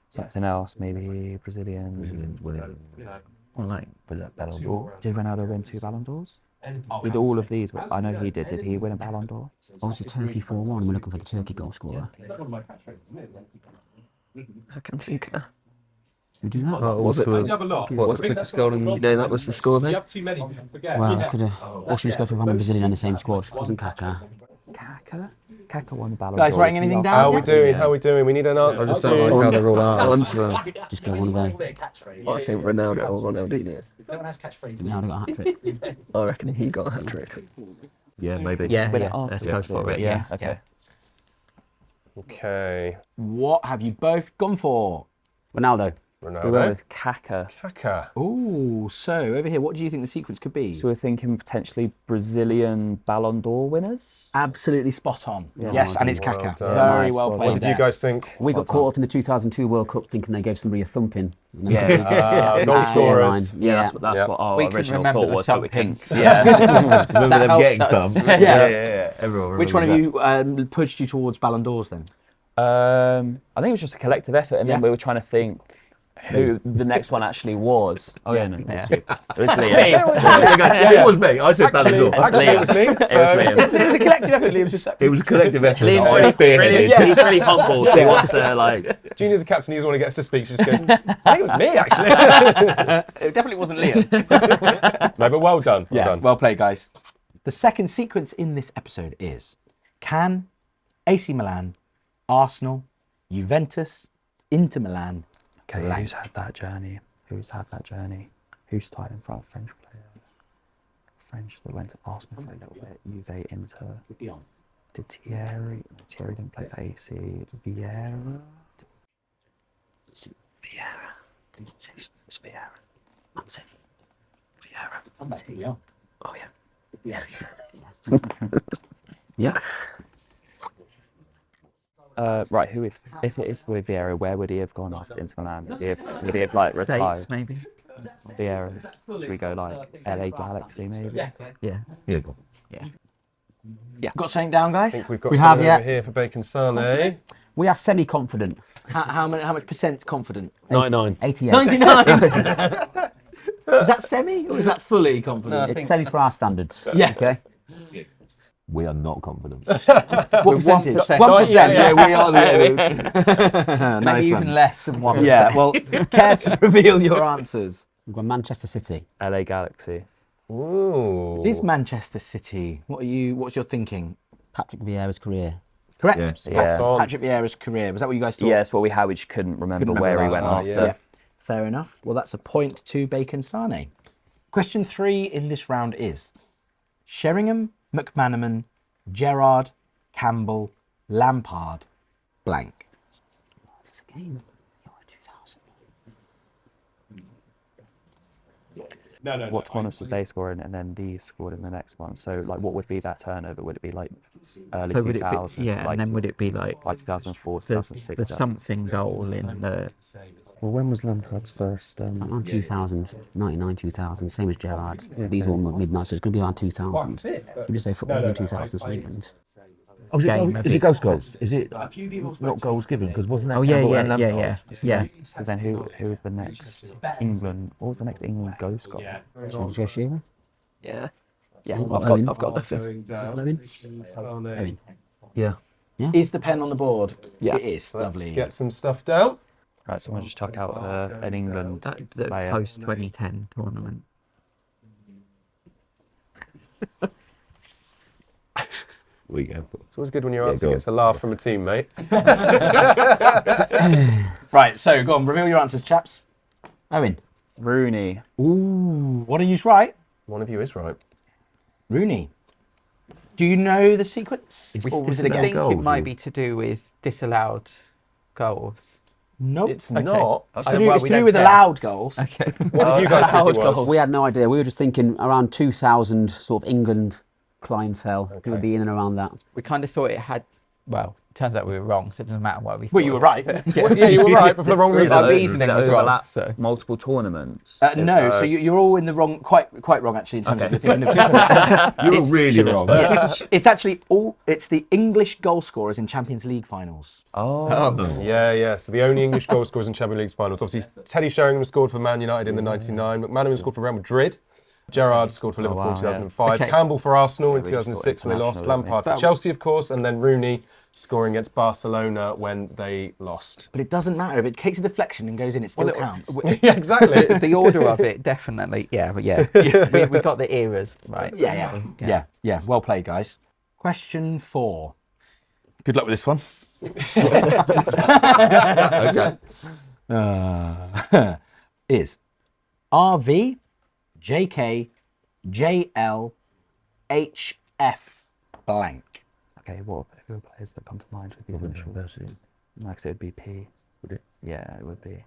something else? Maybe Brazilian. Well, like with that Ballon d'Or. Did Ronaldo win 2 Ballon d'Ors? Did all of these? I know he did. Did he win a Ballon d'Or? Obviously, Turkey 4-1. We're looking for the Turkey goal scorer. I can think. We do that. Was it? What, the quickest goal in Do you know that was the score then? Well, I could have. Or should we just go for random Brazilian in the same squad? It wasn't Kaká. Kaka won the Ballon Guys, d'Or. writing Is he anything off? down? How are we doing? How are we doing? We need an I answer. just don't like how they're all out. Just go one of those. I think Ronaldo or Ronaldinho. Ronaldo got a hat trick. I reckon he got a hat trick. Yeah, maybe. Yeah, Win it yeah. after Let's the go thing. for it. Yeah, Yeah. okay. Okay. What have you both gone for? Ronaldo. We went Ronaldo. with Kaká. Kaká. Ooh, so over here, what do you think the sequence could be? So we're thinking potentially Brazilian Ballon d'Or winners. Absolutely spot on. Yeah, yes, and it's well Kaká. done. Very Nice, well well played. What did you guys think? We got caught up in the 2002 World Cup thinking they gave somebody a thumping. Goal scorers. Yeah. That's what our We couldn't original remember thought the was, but we thumping. couldn't. Yeah. Remember them helped getting us. some? Yeah. Everyone Which one of remembers you pushed you towards Ballon d'Ors then? I think it was just a collective effort, and then Yeah. we were trying to think who the next one actually was. Oh yeah, no, it was Yeah. you. It was Liam. that. It was me. I said Ballon d'Or. Actually, it was me. It was Liam. It was a collective effort. Liam was just It was a collective effort. Liam's I really, spearheaded. he's really humble. So he wants to like. Junior's a captain, he's the one who gets to speak, so just goes, I think it was me, actually. It definitely wasn't Liam. No, but well done. Well Yeah, done. well played, guys. The second sequence in this episode is: can AC Milan, Arsenal, Juventus, Inter Milan, Okay, who's had that journey? Who's had that journey? Who started in front of French player? French that went to Arsenal for a little bit. Juve, Inter. Did Thierry? Thierry didn't play for AC. Vieira. It's Vieira. Vieira. Oh yeah. Yeah. Right, who if it is with Vieira, where would he have gone after Inter Milan? Would he have like retired? Dates, maybe. Vieira, should we go like LA Galaxy maybe? Yeah. Yeah, go on. Got something down, guys? I think we've got We something have, over here for Bacon Sané. We are semi-confident. How much percent confident? 99. 88. 99. Is that semi or is that fully confident? It's semi for our standards. Yeah. Okay. We are not confident. What percentage? 1%. Yeah, we are the Maybe even less than 1%. Yeah, well, care to reveal your answers? We've got Manchester City. LA Galaxy. Ooh. It is Manchester City. What's your thinking? Patrick Vieira's career. Correct. Yeah. Spot Yeah. on. Patrick Vieira's career. Was that what you guys thought? Yeah, it's what we had. We just couldn't remember where he went last after. one, Yeah. Fair enough. Well, that's a point to Bacon Sané. Question 3 in this round is: Sheringham, McManaman, Gerrard, Campbell, Lampard, blank. This is a game. Euro 2000. What tournaments did they score in, and then these scored in the next one? So, like, what would be that turnover? Would it be like early So would it 2000s? be, yeah, like, and then would it be like 2004, the 2006? something goal in the... Well, when was Lampard's first? Around 2000, 99, 2000, same as Gerrard. These were all midnight, so it's going to be around 2000. Should we say football in 2000s for England? Oh, Game is of it ghost goals? Is it not goals given? Because wasn't that Oh, yeah, Campbell yeah, and yeah, Lampard? yeah. So then, who was the next England? What was the next England ghost goal? Joe Shearer? Yeah. Yeah. Owen? I've got Owen? Owen? Yeah. Is the pen on the board? Yeah. It is. Let's Lovely. get some stuff down. Right, someone just chuck out an England The player. post 2010 tournament. We go. It's always good when your answer go on. gets a laugh from a teammate. Right, so go on, reveal your answers, chaps. Owen. Rooney. Ooh. What are you right? One of you is right. Rooney. Do you know the sequence? Is it Or was it I a disallowed guess? think it goals, might or- be to do with disallowed goals. Nope. It's not. It's Oh, to do, well, it's we to do don't with care. allowed goals. Okay. What did you guys think it was? We had no idea. We were just thinking around 2000 sort of England clientele who would be in and around that. We kind of thought it had... Well, turns out we were wrong, so it doesn't matter why we Well, you were right. Yeah, you were right, but for the wrong reason. Our reasoning was wrong, overlap so... multiple tournaments. No, so you're all in the wrong, quite wrong actually in terms of your thinking. You're really wrong. It's actually it's the English goal scorers in Champions League finals. Yeah. So the only English goal scorers in Champions League finals. Obviously, Teddy Sheringham scored for Man United in the '99. McManaman scored for Real Madrid. Gerrard scored for Liverpool in 2005. Okay. Campbell for Arsenal in we just 2006 thought when they lost. international, Lampard for Chelsea, of course, and then Rooney scoring against Barcelona when they lost. But it doesn't matter if it takes a deflection and goes in; it still counts. Yeah, exactly. The order of it, definitely. Yeah, but yeah. We got the eras right. Yeah. Well played, guys. Question 4. Good luck with this one. Okay. Is RV, JK, JL, HF blank. Okay, who are players that come to mind with these initials? No, 'cause it would be P. Would it? Yeah, it would be.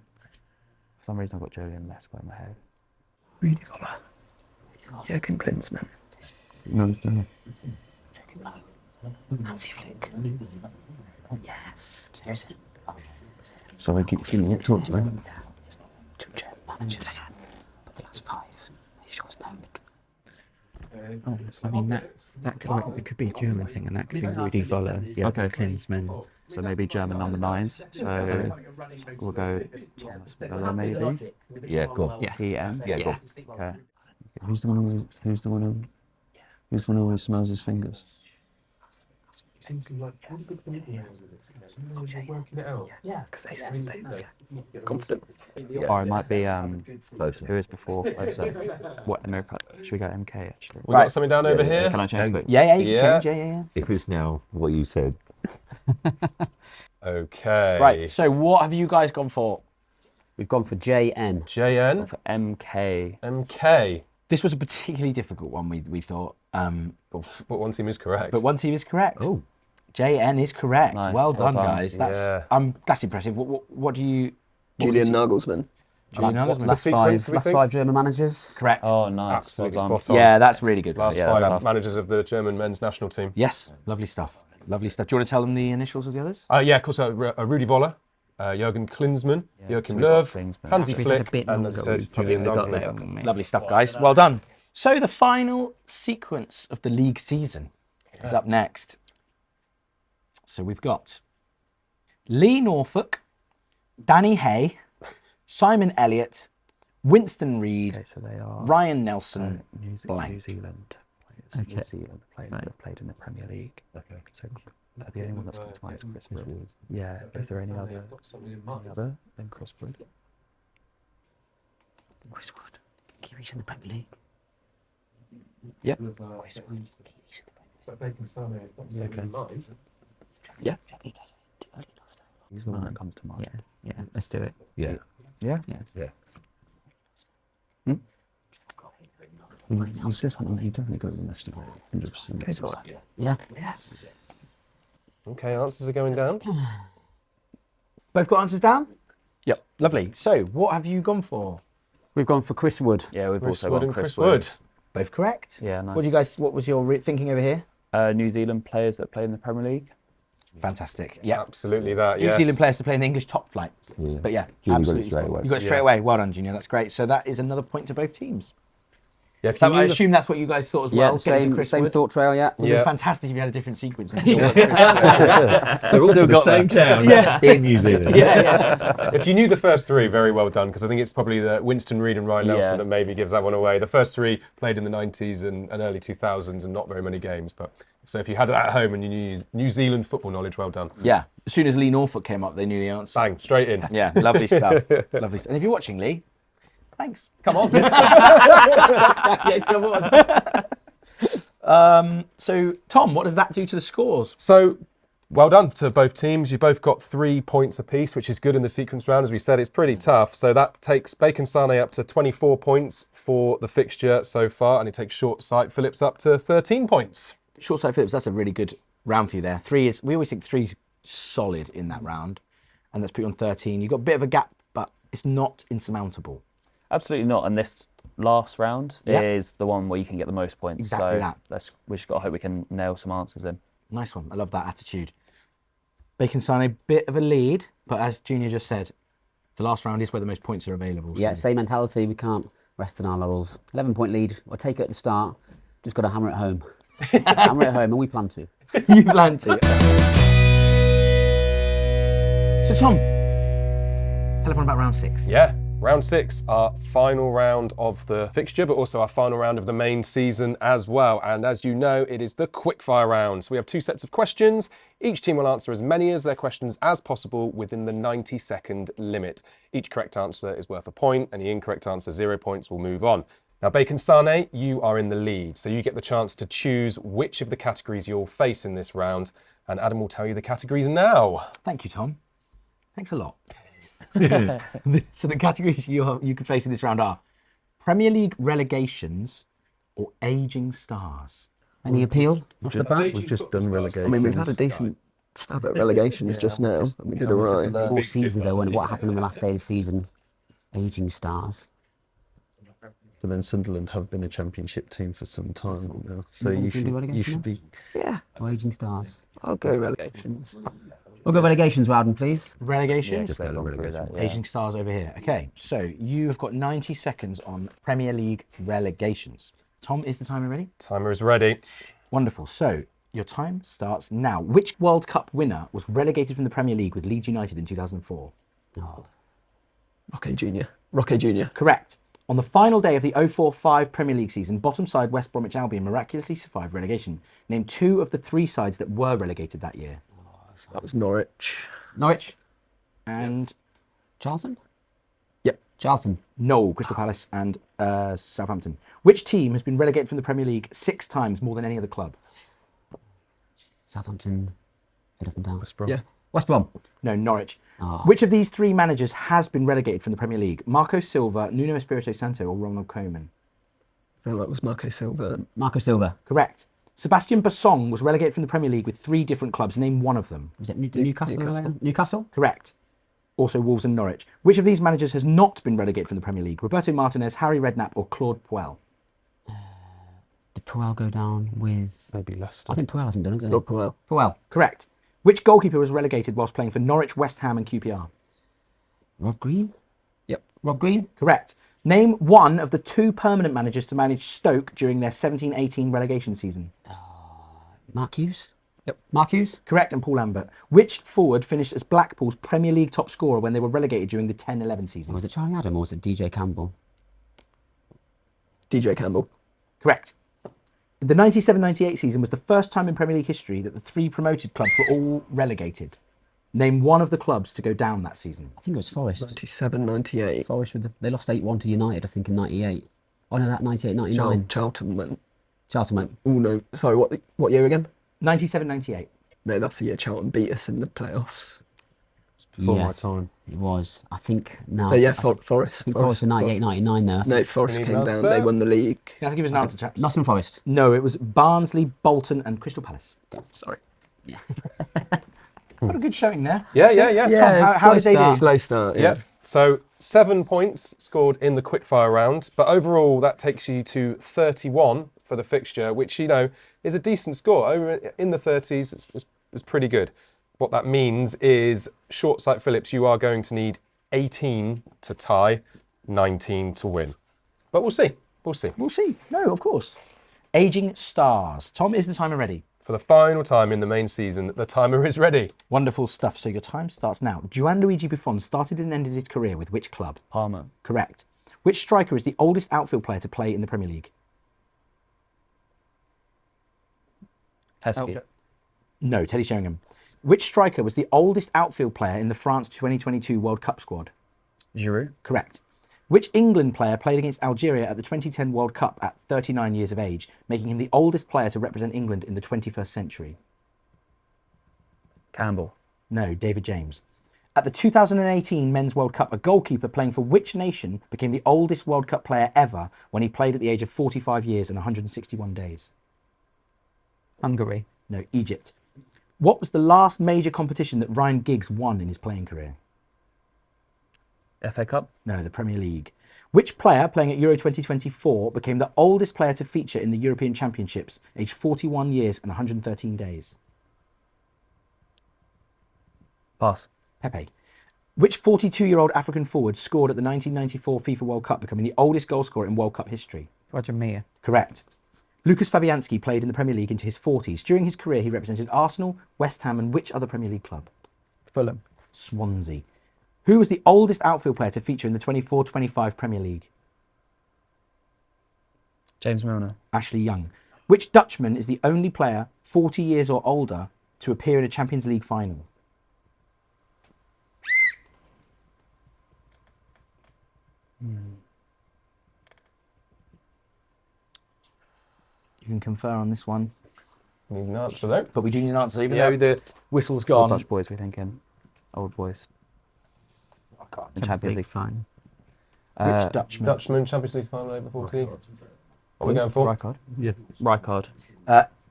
For some reason, I've got Julian Lesko in my head. Rudi Voller. Jürgen Klinsmann. No, it's not. Hansi Flick. Yes. Seriously. Sorry, give me a short, man. Two German managers. But the last 5, he sure was no. Oh, I mean that could it could be a German thing, and that could be Rudi Voller. Yeah, Okay. Klinsmann. So maybe German number 9s. So we'll go Thomas Müller, maybe. Yeah, go on. Yeah. TM. Yeah, go on. Okay. Who's the one who always smells his fingers? Because they said they confident. Or it might be Closer. who is before closer. What America? Should we go MK actually? We've got something down over here. Can I change it? Yeah, you Yeah. can change, yeah. If it's now what you said. Okay. Right, so what have you guys gone for? We've gone for JN. JN. For MK. MK. This was a particularly difficult one, we thought. But one team is correct. But one team is correct. Oh. JN is correct. Nice, Well well done, done. guys. Yeah. That's impressive. What do you... Julian Nagelsmann. Julian What's Nagelsmann. the Last sequence, do we last think? 5 German managers. Correct. Oh, nice. Absolutely well done. spot on. Yeah, that's really good. Last Yeah, 5 stuff. managers of the German men's national team. Yes, lovely stuff. Lovely stuff. Do you want to tell them the initials of the others? Yeah, of course. Rudi Voller, Jürgen Klinsmann, Joachim so we've got Löw, Klinsmann. Hansi We've had a Flick, bit and as I longer, said, we probably Julian got Nagelsmann. there, haven't we? Lovely stuff, guys. Well done. So the final sequence of the league season is up next. So we've got Lee Norfolk, Danny Hay, Simon Elliott, Winston Reed, Okay, so they are Ryan Nelson, New blank. Zealand players. New Zealand players that have played in the Premier League. Okay. So the only one that's come to mind is Chris Wood. Yeah. Is there any other than Chris Wood? Chris Wood. Kiwis in the Premier League. Yeah. Chris Wood. Kiwis in the Premier Bacon Sané. Yeah. League. He's the one that comes to mind. Yeah. Let's do it. Yeah. Yeah. Yeah. Hmm? You definitely got the national 100%. Yeah. Okay, answers are going down. Both got answers down? Yep. Lovely. So what have you gone for? We've gone for Chris Wood. Yeah, we've Chris also Wood got and Chris Wood. Both correct? Yeah, nice. What was your thinking over here? New Zealand players that play in the Premier League. Fantastic. Yeah. Absolutely that, New yes. Zealand players to play in the English top flight. Yeah. But yeah, Junior got it absolutely. straight spot on. away. You got it straight Yeah. away. Well done, Junior. That's great. So that is another point to both teams. Yeah, if you I knew the- assume that's what you guys thought as Yeah, well. getting to same, Chris same Wood. thought trail, yeah. It would Yeah. have been fantastic if you had a different sequence. And still got They're all Still from the got same town in New Zealand. If you knew the first 3, very well done, because I think it's probably the Winston Reed and Ryan Nelson Yeah. that maybe gives that one away. The first 3 played in the 90s and early 2000s and not very many games. But so if you had it at home and you knew New Zealand football knowledge, well done. Yeah. As soon as Lee Norfolk came up, they knew the answer. Bang, straight in. Yeah, lovely stuff. Lovely stuff. And if you're watching, Lee, thanks. Come on. Yeah, come on. So, Tom, what does that do to the scores? So, well done to both teams. You both got 3 points apiece, which is good in the sequence round. As we said, it's pretty tough. So that takes Bacon Sané up to 24 points for the fixture so far, and it takes Short-Sight Phillips up to 13 points. Short-Sight Phillips, that's a really good round for you there. We always think 3's solid in that round, and that's put you on 13. You've got a bit of a gap, but it's not insurmountable. Absolutely not. And this last round Yeah. is the one where you can get the most points. Exactly so that. we just got to hope we can nail some answers in. Nice one. I love that attitude. Bacon Sané, bit of a lead, but as Junior just said, the last round is where the most points are available. Yeah, so- same mentality. We can't rest on our laurels. 11-point lead. We'll take it at the start. Just got to hammer it home. Hammer it home, and we plan to. You plan to. So, Tom, tell everyone about round 6. Yeah, round 6, our final round of the fixture, but also our final round of the main season as well. And as you know, it is the Quickfire round. So we have 2 sets of questions. Each team will answer as many of their questions as possible within the 90-second limit. Each correct answer is worth a point. Any incorrect answer, 0 points, will move on. Now, Bacon Sané, you are in the lead, so you get the chance to choose which of the categories you'll face in this round, and Adam will tell you the categories now. Thank you, Tom. Thanks a lot. So the categories you could face in this round are Premier League relegations or ageing stars. Any appeal off the bat? We've just done relegation. I mean, we've had a decent stab at relegations just now. And we did all right. More seasons though, and what happened on the last day of the season. Aging stars. But then Sunderland have been a championship team for some time now, so You you can do should relegation be. Yeah, Or aging stars. I'll go relegations. We'll go relegations, Rowden, please. Relegations? Just they've gone through that, yeah. Aging stars over here. Okay, so you have got 90 seconds on Premier League relegations. Tom, is the timer ready? Timer is ready. Wonderful. So your time starts now. Which World Cup winner was relegated from the Premier League with Leeds United in 2004? Oh, Roque Junior. Roque Junior. Correct. On the final day of the 04-05 Premier League season, bottom side West Bromwich Albion miraculously survived relegation. Name 2 of the 3 sides that were relegated that year. That was Norwich. Norwich. And Charlton? Yep. Charlton. no, Crystal Palace and Southampton. Which team has been relegated from the Premier League 6 times more than any other club? Southampton. Head up and down. West Brom. Yeah. West Brom. No, Norwich. Oh. Which of these 3 managers has been relegated from the Premier League? Marco Silva, Nuno Espirito Santo or Ronald Koeman? I feel like it was Marco Silva. Marco Silva. Correct. Sebastian Bassong was relegated from the Premier League with 3 different clubs. Name one of them. Was it Newcastle? Newcastle. Newcastle? Correct. Also Wolves and Norwich. Which of these managers has not been relegated from the Premier League? Roberto Martinez, Harry Redknapp or Claude Puel? Did Puel go down with... Maybe Leicester. I think Puel hasn't done it, has he? Not Puel. Puel. Correct. Which goalkeeper was relegated whilst playing for Norwich, West Ham and QPR? Rob Green? Yep. Rob Green? Correct. Name one of the 2 permanent managers to manage Stoke during their 17-18 relegation season. Mark Hughes? Yep. Mark Hughes? Correct, and Paul Lambert. Which forward finished as Blackpool's Premier League top scorer when they were relegated during the 10-11 season? Was it Charlie Adam or was it DJ Campbell? DJ Campbell. Correct. The 97-98 season was the first time in Premier League history that the 3 promoted clubs were all relegated. Name one of the clubs to go down that season. I think it was Forest. 97, 98. Forest, they lost 8-1 to United, I think, in 98. Oh no, that 98, 99. Charlton went. Charlton went. Oh no, sorry, what year again? 97-98. No, that's the year Charlton beat us in the playoffs. Before my Yes, time. it was. I think now. So yeah, I Forest. think Forest were 98, 99 there. No, Forest need came an down. answer? They won the league. You have to give us an answer, chaps. Nottingham Forest. No, it was Barnsley, Bolton and Crystal Palace. Sorry. What a good showing there. Yeah. Tom, how did they do? Slow start. Yeah. Yep. So 7 points scored in the quickfire round, but overall that takes you to 31 for the fixture, which is a decent score. Over in the 30s, it's pretty good. What that means is, Short-Sight Phillips, you are going to need 18 to tie, 19 to win. But we'll see. We'll see. We'll see. No, of course. Aging stars. Tom, is the timer ready? For the final time in the main season, the timer is ready. Wonderful stuff. So your time starts now. Gianluigi Buffon started and ended his career with which club? Parma. Correct. Which striker is the oldest outfield player to play in the Premier League? Heskey. No, Teddy Sheringham. Which striker was the oldest outfield player in the France 2022 World Cup squad? Giroud. Correct. Which England player played against Algeria at the 2010 World Cup at 39 years of age, making him the oldest player to represent England in the 21st century? Campbell. No, David James. At the 2018 Men's World Cup, a goalkeeper playing for which nation became the oldest World Cup player ever when he played at the age of 45 years and 161 days? Hungary. No, Egypt. What was the last major competition that Ryan Giggs won in his playing career? FA Cup. No, the Premier League. Which player playing at Euro 2024 became the oldest player to feature in the European Championships, aged 41 years and 113 days? Pass. Pepe. Which 42-year-old African forward scored at the 1994 FIFA World Cup, becoming the oldest goalscorer in World Cup history? Roger Milla. Correct. Lucas Fabianski played in the Premier League into his 40s. During his career, he represented Arsenal, West Ham and which other Premier League club? Fulham. Swansea. Who was the oldest outfield player to feature in the 24-25 Premier League? James Milner. Ashley Young. Which Dutchman is the only player 40 years or older to appear in a Champions League final? You can confer on this one, Need an answer though. but we do need an answer, even Yeah. though the whistle's Old gone. Dutch boys, we're thinking. Old boys. In Champions League. Fine. Which Dutchman? Dutchman, Champions League final over 14. What are we going for? Rijkaard. Yeah. Rijkaard.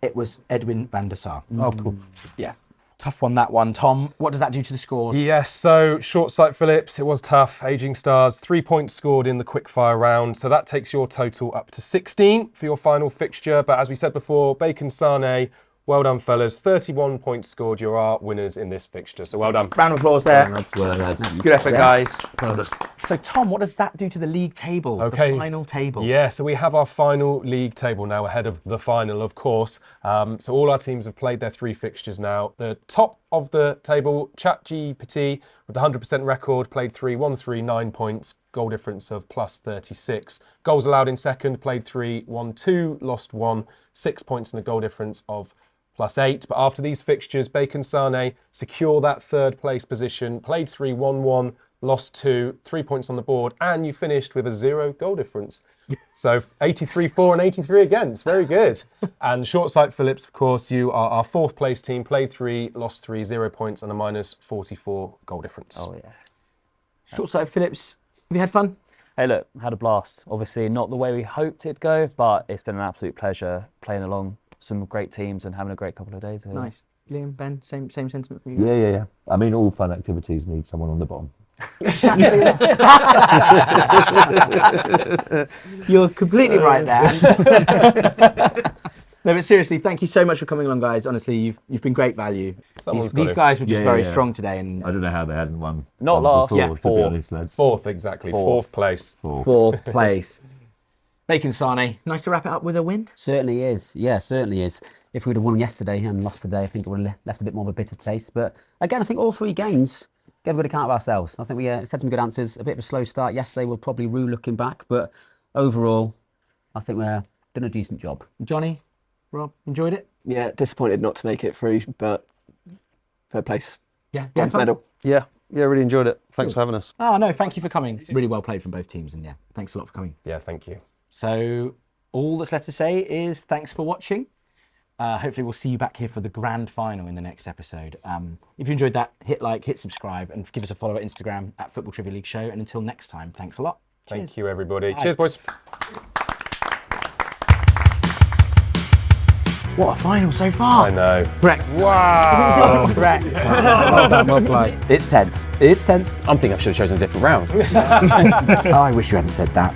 It was Edwin van der Sar. Oh, cool. Yeah. Tough one, that one. Tom, what does that do to the scores? Yes, so Short-Sight Phillips, it was tough. Aging Stars, 3 points scored in the quickfire round. So that takes your total up to 16 for your final fixture. But as we said before, Bacon Sané, well done, fellas. 31 points scored. You are winners in this fixture. So well done. Round of applause there. Good effort, guys. So, Tom, what does that do to the league table? Okay. The final table. Yeah, so we have our final league table now ahead of the final, of course. So all our teams have played their 3 fixtures now. The top of the table, ChatGPT with the 100% record, played 3, won 3, 9 points, goal difference of plus 36. Goals allowed in second, played 3, won 2, lost 1, 6 points and a goal difference of plus 8. But after these fixtures, Bacon Sané secure that third place position, played 3, won 1, lost 2, 3 points on the board, and you finished with a 0 goal difference. So 83 for and 83 against, very good. And Short-Sight Phillips, of course, you are our 4th place team, played 3, lost 3, 0 points and a minus 44 goal difference. Oh, yeah. Short-Sight Phillips, have you had fun? Hey, look, had a blast. Obviously, not the way we hoped it'd go, but it's been an absolute pleasure playing along some great teams and having a great couple of days here. Nice. Liam, Ben, same sentiment for you? Yeah. I mean, all fun activities need someone on the bottom. You're completely right there. No, but seriously, thank you so much for coming along, guys. Honestly, you've been great value. These guys were just very strong today, and I don't know how they hadn't won. Not last, before, to be fourth. honest, lads. 4th, exactly. 4th place. 4th place. Bacon Sané, nice to wrap it up with a win. Certainly is. Yeah, certainly is. If we'd have won yesterday and lost today, I think it would have left a bit more of a bitter taste. But again, I think all 3 games gave a good account of ourselves. I think we said some good answers. A bit of a slow start yesterday. We'll probably rue looking back. But overall, I think we've done a decent job. Johnny, Rob, enjoyed it? Yeah, disappointed not to make it through, but third place. Yeah, Bronze medal. Yeah, really enjoyed it. Thanks for having us. Oh, no, thank you for coming. Really well played from both teams, and yeah, thanks a lot for coming. Yeah, thank you. So all that's left to say is thanks for watching. Hopefully we'll see you back here for the grand final in the next episode. If you enjoyed that, hit like, hit subscribe, and give us a follow at Instagram at Football Trivia League Show. And until next time, thanks a lot. Thank you, everybody. Bye. Cheers, boys. What a final so far. I know. Correct. Wow. Correct. Well played. It's tense. It's tense. I'm thinking I should have chosen a different round. Oh, I wish you hadn't said that.